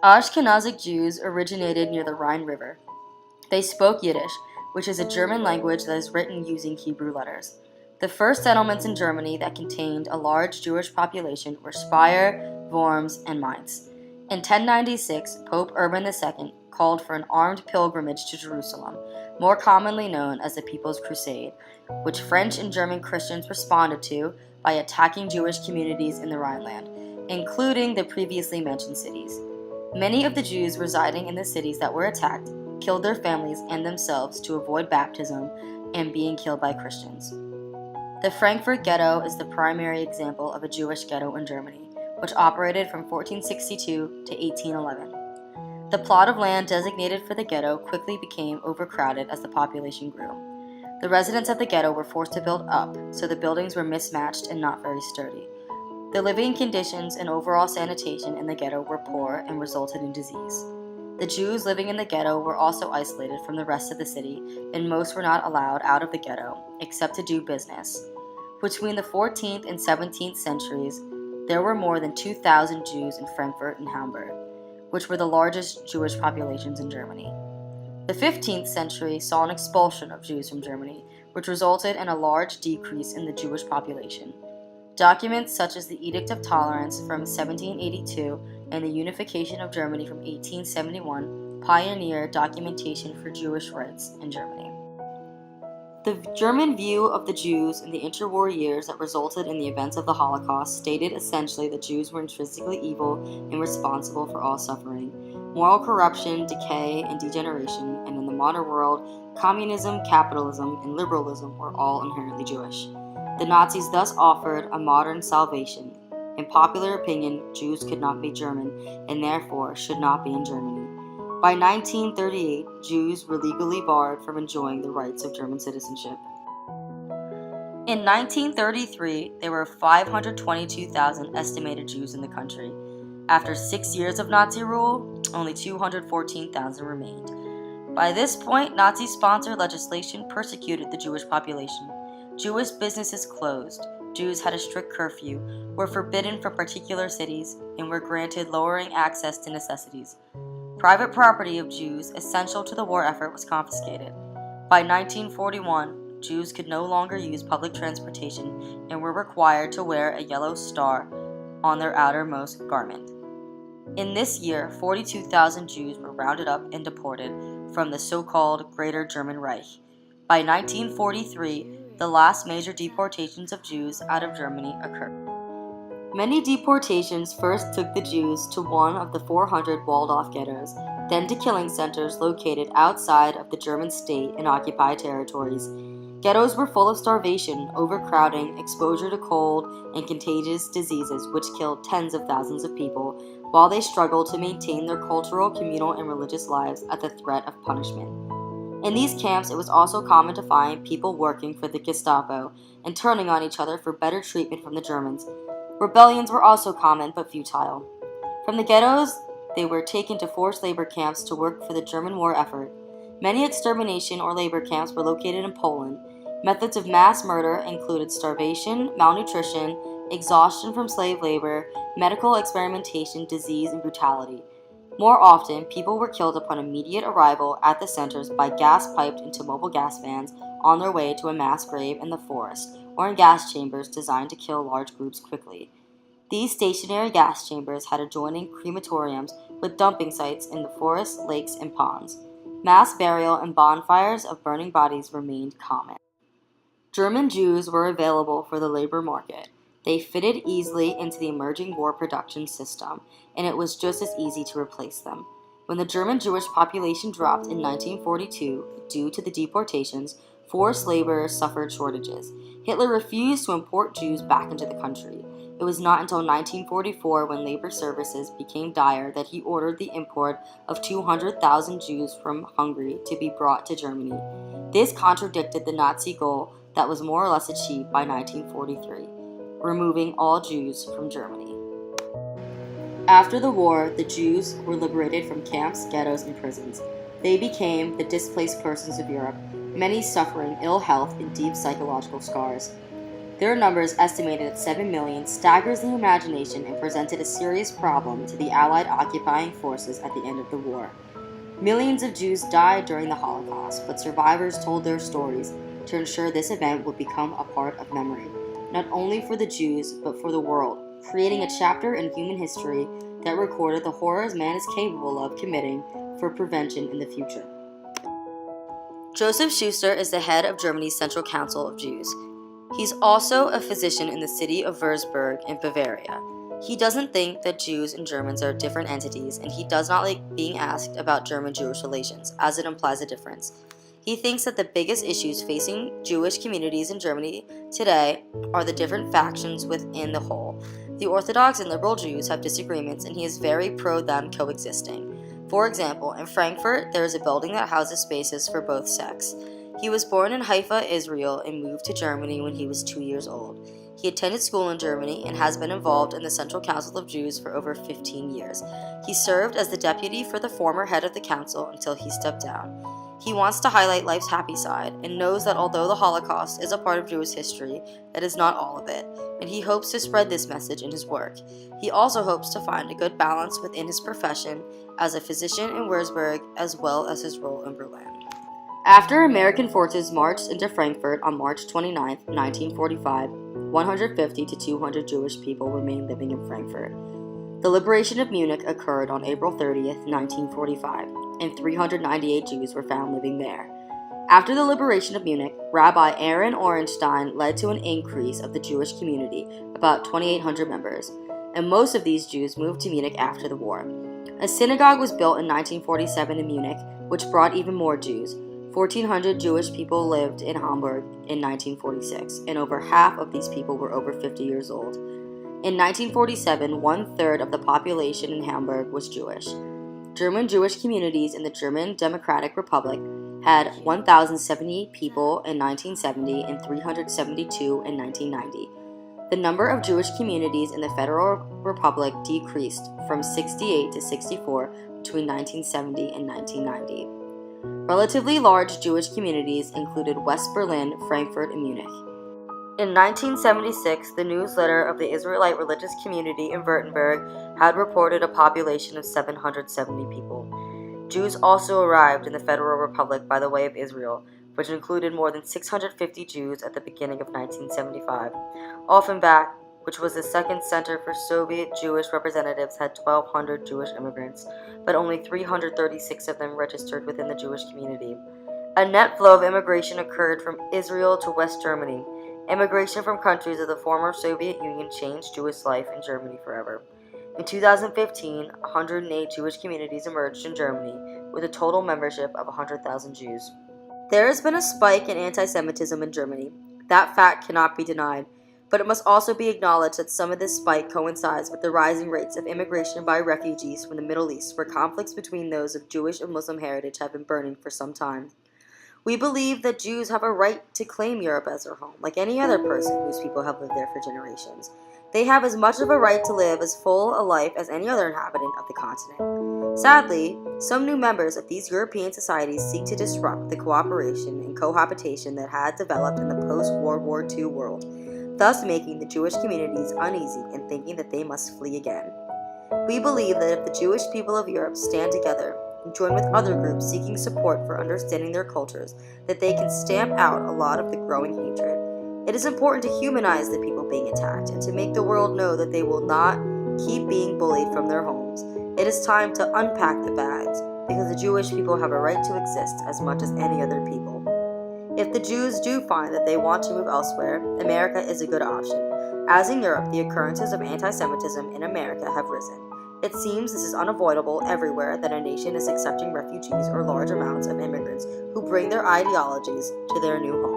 Ashkenazic Jews originated near the Rhine River. They spoke Yiddish, which is a German language that is written using Hebrew letters. The first settlements in Germany that contained a large Jewish population were Speyer, Worms, and Mainz. In 1096, Pope Urban II called for an armed pilgrimage to Jerusalem, more commonly known as the People's Crusade, which French and German Christians responded to by attacking Jewish communities in the Rhineland, including the previously mentioned cities. Many of the Jews residing in the cities that were attacked killed their families and themselves to avoid baptism and being killed by Christians. The Frankfurt Ghetto is the primary example of a Jewish ghetto in Germany, which operated from 1462 to 1811. The plot of land designated for the ghetto quickly became overcrowded as the population grew. The residents of the ghetto were forced to build up, so the buildings were mismatched and not very sturdy. The living conditions and overall sanitation in the ghetto were poor and resulted in disease. The Jews living in the ghetto were also isolated from the rest of the city, and most were not allowed out of the ghetto, except to do business. Between the 14th and 17th centuries, there were more than 2,000 Jews in Frankfurt and Hamburg, which were the largest Jewish populations in Germany. The 15th century saw an expulsion of Jews from Germany, which resulted in a large decrease in the Jewish population. Documents such as the Edict of Tolerance from 1782 and the Unification of Germany from 1871 pioneered documentation for Jewish rights in Germany. The German view of the Jews in the interwar years that resulted in the events of the Holocaust stated essentially that Jews were intrinsically evil and responsible for all suffering, moral corruption, decay, and degeneration, and in the modern world, communism, capitalism, and liberalism were all inherently Jewish. The Nazis thus offered a modern salvation. In popular opinion, Jews could not be German and therefore should not be in Germany. By 1938, Jews were legally barred from enjoying the rights of German citizenship. In 1933, there were 522,000 estimated Jews in the country. After 6 years of Nazi rule, only 214,000 remained. By this point, Nazi-sponsored legislation persecuted the Jewish population. Jewish businesses closed, Jews had a strict curfew, were forbidden from particular cities, and were granted lowering access to necessities. Private property of Jews essential to the war effort was confiscated. By 1941, Jews could no longer use public transportation and were required to wear a yellow star on their outermost garment. In this year, 42,000 Jews were rounded up and deported from the so-called Greater German Reich. By 1943, the last major deportations of Jews out of Germany occurred. Many deportations first took the Jews to one of the 400 walled-off ghettos, then to killing centers located outside of the German state and occupied territories. Ghettos were full of starvation, overcrowding, exposure to cold, and contagious diseases which killed tens of thousands of people, while they struggled to maintain their cultural, communal, and religious lives at the threat of punishment. In these camps, it was also common to find people working for the Gestapo and turning on each other for better treatment from the Germans. Rebellions were also common but futile. From the ghettos, they were taken to forced labor camps to work for the German war effort. Many extermination or labor camps were located in Poland. Methods of mass murder included starvation, malnutrition, exhaustion from slave labor, medical experimentation, disease, and brutality. More often, people were killed upon immediate arrival at the centers by gas piped into mobile gas vans on their way to a mass grave in the forest or in gas chambers designed to kill large groups quickly. These stationary gas chambers had adjoining crematoriums with dumping sites in the forests, lakes, and ponds. Mass burial and bonfires of burning bodies remained common. German Jews were available for the labor market. They fitted easily into the emerging war production system, and it was just as easy to replace them. When the German Jewish population dropped in 1942 due to the deportations, forced labor suffered shortages. Hitler refused to import Jews back into the country. It was not until 1944, when labor services became dire, that he ordered the import of 200,000 Jews from Hungary to be brought to Germany. This contradicted the Nazi goal that was more or less achieved by 1943. Removing all Jews from Germany. After the war, the Jews were liberated from camps, ghettos, and prisons. They became the displaced persons of Europe, many suffering ill health and deep psychological scars. Their numbers, estimated at 7 million, staggers the imagination and presented a serious problem to the Allied occupying forces at the end of the war. Millions of Jews died during the Holocaust, but survivors told their stories to ensure this event would become a part of memory, not only for the Jews, but for the world, creating a chapter in human history that recorded the horrors man is capable of committing for prevention in the future. Joseph Schuster is the head of Germany's Central Council of Jews. He's also a physician in the city of Würzburg in Bavaria. He doesn't think that Jews and Germans are different entities, and he does not like being asked about German-Jewish relations, as it implies a difference. He thinks that the biggest issues facing Jewish communities in Germany today are the different factions within the whole. The Orthodox and liberal Jews have disagreements, and he is very pro them coexisting. For example, in Frankfurt, there is a building that houses spaces for both sects. He was born in Haifa, Israel, and moved to Germany when he was 2 years old. He attended school in Germany and has been involved in the Central Council of Jews for over 15 years. He served as the deputy for the former head of the council until he stepped down. He wants to highlight life's happy side and knows that although the Holocaust is a part of Jewish history, that is not all of it, and he hopes to spread this message in his work. He also hopes to find a good balance within his profession as a physician in Würzburg as well as his role in Berlin. After American forces marched into Frankfurt on March 29, 1945, 150 to 200 Jewish people remained living in Frankfurt. The liberation of Munich occurred on April 30, 1945, and 398 Jews were found living there. After the liberation of Munich, Rabbi Aaron Orenstein led to an increase of the Jewish community, about 2,800 members, and most of these Jews moved to Munich after the war. A synagogue was built in 1947 in Munich, which brought even more Jews. 1,400 Jewish people lived in Hamburg in 1946, and over half of these people were over 50 years old. In 1947, 1/3 of the population in Hamburg was Jewish. German Jewish communities in the German Democratic Republic had 1,078 people in 1970 and 372 in 1990. The number of Jewish communities in the Federal Republic decreased from 68 to 64 between 1970 and 1990. Relatively large Jewish communities included West Berlin, Frankfurt, and Munich. In 1976, the newsletter of the Israelite religious community in Württemberg had reported a population of 770 people. Jews also arrived in the Federal Republic by the way of Israel, which included more than 650 Jews at the beginning of 1975. Offenbach, which was the second center for Soviet Jewish representatives, had 1,200 Jewish immigrants, but only 336 of them registered within the Jewish community. A net flow of immigration occurred from Israel to West Germany. Immigration from countries of the former Soviet Union changed Jewish life in Germany forever. In 2015, 108 Jewish communities emerged in Germany, with a total membership of 100,000 Jews. There has been a spike in anti-Semitism in Germany. That fact cannot be denied. But it must also be acknowledged that some of this spike coincides with the rising rates of immigration by refugees from the Middle East, where conflicts between those of Jewish and Muslim heritage have been burning for some time. We believe that Jews have a right to claim Europe as their home, like any other person whose people have lived there for generations. They have as much of a right to live as full a life as any other inhabitant of the continent. Sadly, some new members of these European societies seek to disrupt the cooperation and cohabitation that had developed in the post-World War II world, thus making the Jewish communities uneasy and thinking that they must flee again. We believe that if the Jewish people of Europe stand together and join with other groups seeking support for understanding their cultures, that they can stamp out a lot of the growing hatred. It is important to humanize the people being attacked and to make the world know that they will not keep being bullied from their homes. It is time to unpack the bags, because the Jewish people have a right to exist as much as any other people. If the Jews do find that they want to move elsewhere, America is a good option. As in Europe, the occurrences of anti-Semitism in America have risen. It seems this is unavoidable everywhere that a nation is accepting refugees or large amounts of immigrants who bring their ideologies to their new home.